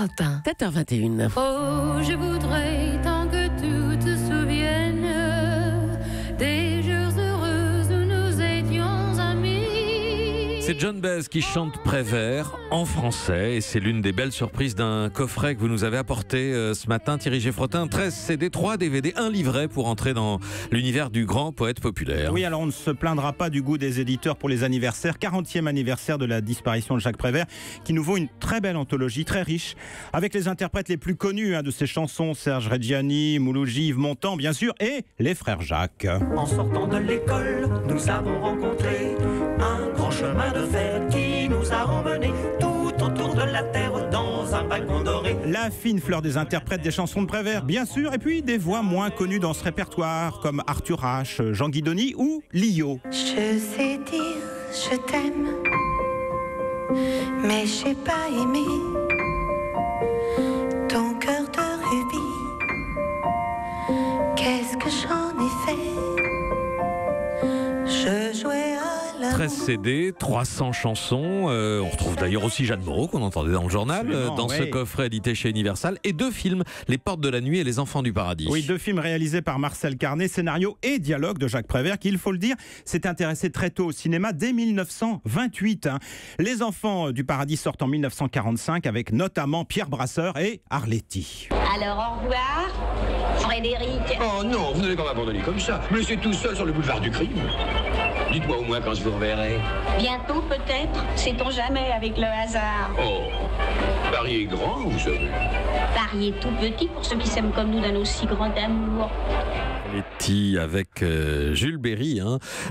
Europe 1, 7h21. Oh, je voudrais tant que tu te souviennes des jours heureux où nous étions amis. C'est John Baez qui chante Prévert en français et c'est l'une des belles surprises d'un coffret que vous nous avez apporté ce matin, Thierry Geffrotin. 13 CD, 3 DVD, 1 livret pour entrer dans l'univers du grand poète populaire. Oui, alors on ne se plaindra pas du goût des éditeurs pour les anniversaires. 40e anniversaire de la disparition de Jacques Prévert qui nous vaut une très belle anthologie, très riche, avec les interprètes les plus connus de ces chansons, Serge Reggiani, Mouloudji, Yves Montand bien sûr, et les frères Jacques. En sortant de l'école, nous avons rencontré un grand chemin de fer qui nous a emmenés tout autour de la terre dans un wagon doré. La fine fleur des interprètes des chansons de Prévert, bien sûr, et puis des voix moins connues dans ce répertoire, comme Arthur H, Jean Guidoni ou Lio. Je sais dire je t'aime, mais je sais pas aimer ton cœur de rubis. Qu'est-ce que j'en ai fait? Je jouais à la 13 CD, 300 chansons. On retrouve d'ailleurs aussi Jeanne Moreau qu'on entendait dans le journal, dans ce coffret édité chez Universal. Et 2 films, Les Portes de la Nuit et Les Enfants du Paradis. Oui, 2 films réalisés par Marcel Carné, scénario et dialogue de Jacques Prévert, qui, il faut le dire, s'est intéressé très tôt au cinéma dès 1928. Les Enfants du Paradis sortent en 1945 avec notamment Pierre Brasseur et Arletty. Alors au revoir, Frédéric. Oh non, vous n'allez pas m'abandonner comme ça. Me laisser tout seul sur le boulevard du crime. Dites-moi au moins quand je vous reverrai. Bientôt peut-être, sait-on jamais avec le hasard. Oh, Paris est grand, vous savez. Paris est tout petit pour ceux qui s'aiment comme nous d'un aussi grand amour. Arletty avec Jules Berry.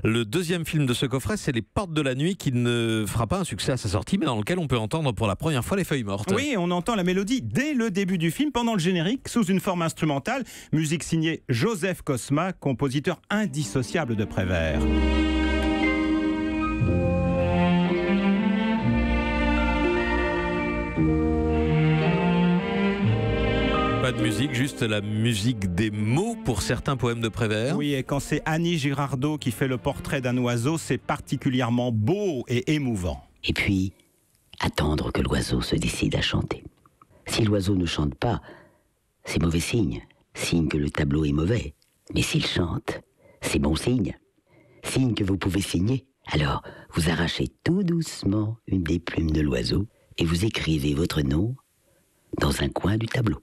Le deuxième film de ce coffret, c'est Les Portes de la Nuit, qui ne fera pas un succès à sa sortie, mais dans lequel on peut entendre pour la première fois les feuilles mortes. Oui, on entend la mélodie dès le début du film, pendant le générique, sous une forme instrumentale. Musique signée Joseph Cosma, compositeur indissociable de Prévert. Pas de musique, juste la musique des mots pour certains poèmes de Prévert. Oui, et quand c'est Annie Girardot qui fait le portrait d'un oiseau, c'est particulièrement beau et émouvant. Et puis, attendre que l'oiseau se décide à chanter. Si l'oiseau ne chante pas, c'est mauvais signe. Signe que le tableau est mauvais. Mais s'il chante, c'est bon signe. Signe que vous pouvez signer. Alors, vous arrachez tout doucement une des plumes de l'oiseau et vous écrivez votre nom dans un coin du tableau.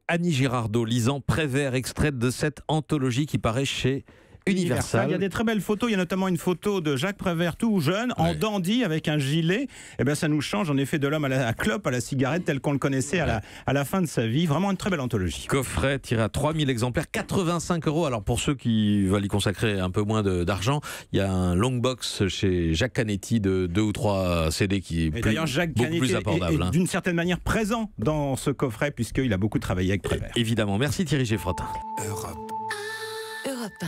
Annie Girardot lisant Prévert, extraite de cette anthologie qui paraît chez Universal. Il y a des très belles photos. Il y a notamment une photo de Jacques Prévert tout jeune, en dandy, avec un gilet. Eh bien, ça nous change en effet de l'homme à la clope, à la cigarette, tel qu'on le connaissait à la fin de sa vie. Vraiment une très belle anthologie. Coffret tiré à 3000 exemplaires, 85 €. Alors pour ceux qui veulent y consacrer un peu moins d'argent, il y a un long box chez Jacques Canetti de 2 ou 3 CD qui est beaucoup plus abordable. Est d'une certaine manière présent dans ce coffret, puisqu'il a beaucoup travaillé avec Prévert. Évidemment. Merci Thierry Geffrotin. Europe 1.